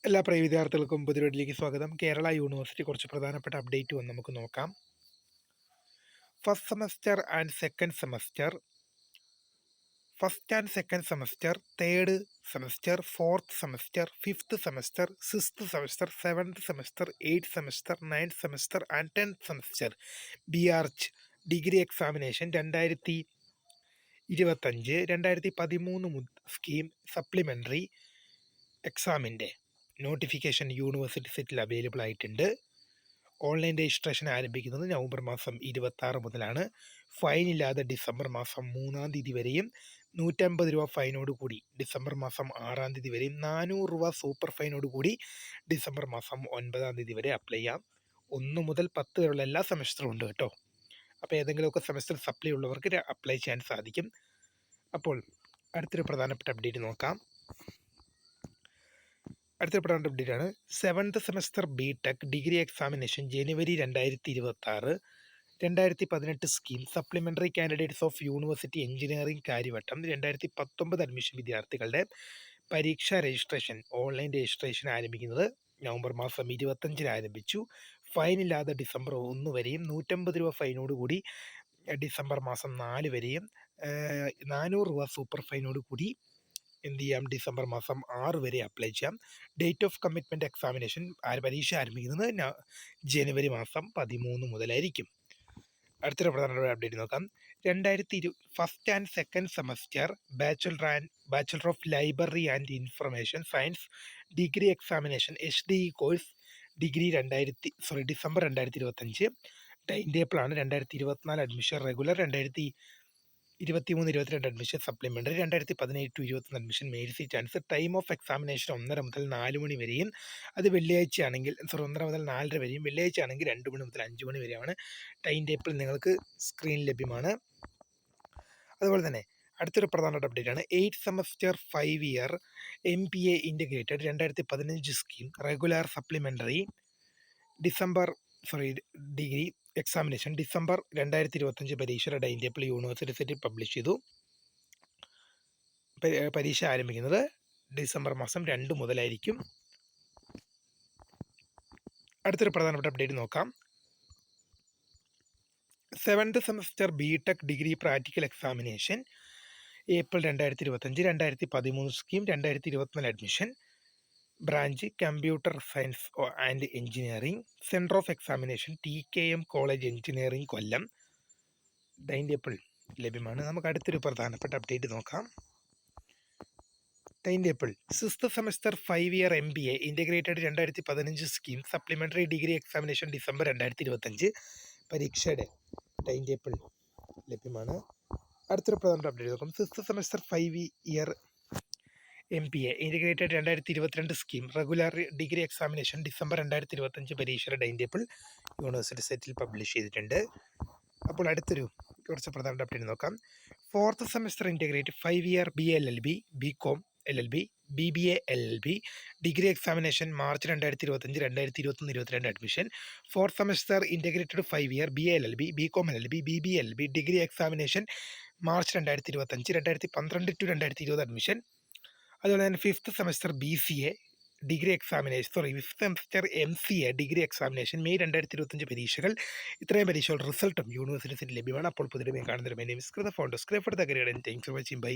എല്ലാ പ്രിയ വിദ്യാർത്ഥികൾക്കും പുതിയൊരിലേക്ക് സ്വാഗതം. കേരള യൂണിവേഴ്സിറ്റി കുറച്ച് പ്രധാനപ്പെട്ട അപ്ഡേറ്റ് വന്ന് നമുക്ക് നോക്കാം. First semester and second semester, first and second semester, third semester, fourth semester, fifth semester, sixth semester, seventh semester, eighth semester, ninth semester and 10th semester BArch degree examination 2025-2013 scheme supplementary എക്സാമിൻ്റെ notification university സെറ്റിൽ available ആയിട്ടുണ്ട്. Online registration ആരംഭിക്കുന്നത് നവംബർ മാസം 26 മുതലാണ്. Fine ഇല്ലാതെ December മാസം 3-ാം തീയതി വരെയും, 150 രൂപ ഫൈനോട് കൂടി ഡിസംബർ മാസം 6-ാം തീയതി വരെയും, 400 രൂപ സൂപ്പർ ഫൈനോട് കൂടി ഡിസംബർ മാസം 9-ാം തീയതി വരെ അപ്ലൈ ചെയ്യാം. 1 മുതൽ 10 വരെയുള്ള എല്ലാ സെമസ്റ്ററും ഉണ്ട് കേട്ടോ. അപ്പോൾ ഏതെങ്കിലുമൊക്കെ സെമസ്റ്റർ സപ്ലൈ ഉള്ളവർക്ക് അപ്ലൈ ചെയ്യാൻ സാധിക്കും. അപ്പോൾ അടുത്തൊരു പ്രധാനപ്പെട്ട അപ്ഡേറ്റ് നോക്കാം. അടുത്ത പ്രധാന അപ്ഡേറ്റ് ആണ് 7th semester BTech degree examination January 2026, 2018 scheme supplementary candidates of university engineering Karyavattom 2019 admission വിദ്യാർത്ഥികളുടെ പരീക്ഷാ രജിസ്ട്രേഷൻ, ഓൺലൈൻ രജിസ്ട്രേഷൻ ആരംഭിക്കുന്നത് നവംബർ മാസം 25-ന് ആരംഭിച്ചു. ഫൈൻ ഇല്ലാതെ ഡിസംബർ 1 വരെയും, 150 രൂപ ഫൈനോട് കൂടി ഡിസംബർ മാസം 4 വരെയും, 400 രൂപ സൂപ്പർ ഫൈനോട് കൂടി എന്ത് ചെയ്യാം, ഡിസംബർ മാസം 6 വരെ അപ്ലൈ ചെയ്യാം. ഡേറ്റ് ഓഫ് കമ്മിറ്റ്മെൻറ്റ് എക്സാമിനേഷൻ പരീക്ഷ ആരംഭിക്കുന്നത് ജനുവരി മാസം 13 മുതലായിരിക്കും. അടുത്തൊരു പ്രധാനപ്പെട്ട അപ്ഡേറ്റ് നോക്കാം. First and second semester bachelor of library and information science degree examination HDE course degree December 2025. Time ടേബിളാണ് 2024 admission regular, 2023-22 admission supplementary, 2018-21 admission mail seat chance. Time of examination 1:30 മുതൽ 4 മണി വരെയും, അത് വെള്ളിയാഴ്ചയാണെങ്കിൽ 1:30 മുതൽ 4:30 വരെയും, വെള്ളിയാഴ്ച ആണെങ്കിൽ 2 മണി മുതൽ 5 മണി വരെയാണ്. ടൈം ടേബിൾ നിങ്ങൾക്ക് സ്ക്രീനിൽ ലഭ്യമാണ്. അതുപോലെ തന്നെ അടുത്തൊരു പ്രധാനപ്പെട്ട അപ്ഡേറ്റ് ആണ് 8th semester 5 year MPA integrated 2015 scheme regular supplementary degree examination December 2025 പരീക്ഷയുടെ ടൈം ടേബിൾ യൂണിവേഴ്സിറ്റി സെറ്റിൽ പബ്ലിഷ് ചെയ്തു. പരീക്ഷ ആരംഭിക്കുന്നത് ഡിസംബർ മാസം 2 മുതലായിരിക്കും. അടുത്തൊരു പ്രധാനപ്പെട്ട അപ്ഡേറ്റ് നോക്കാം. 7th semester BTech degree practical examination April 2025, 2013 scheme 2024 admission, branch computer science and engineering, centre of examination TKM college engineering Kollam. Time table ലഭ്യമാണ്. നമുക്ക് അടുത്തൊരു പ്രധാനപ്പെട്ട അപ്ഡേറ്റ് നോക്കാം. Time table 6th semester 5 year MBA integrated 2015 scheme supplementary degree examination December 2025 പരീക്ഷയുടെ time table ലഭ്യമാണ്. അടുത്തൊരു പ്രധാനപ്പെട്ട update നോക്കാം. 6th semester 5 year MPA integrated 2022 scheme regular degree examination December 2025 പരീക്ഷയുടെ ടൈം ടേബിൾ യൂണിവേഴ്സിറ്റി സെറ്റിൽ പബ്ലിഷ് ചെയ്തിട്ടുണ്ട്. അപ്പോൾ അടുത്തൊരു കുറച്ച് പ്രധാനപ്പെട്ട അപ്ഡേറ്റ് നോക്കാം. 4th semester integrate 5 year BA LLB BCom LLB BBA LLB degree examination March 2025, 2021, 22 admission. 4th semester integrated 5 year BA LLB BCom LLB BBA LLB degree examination March 2025, 2012-2020 admission. അതുപോലെ തന്നെ 5th semester BCA degree examination 5th semester MCA degree examination May 2025 പരീക്ഷകൾ. ഇത്രയും പരീക്ഷകളുടെ റിസൾട്ടും university ലഭ്യമാണ്. അപ്പോൾ പുതിയ കാണുന്ന founder thanks for watching. By.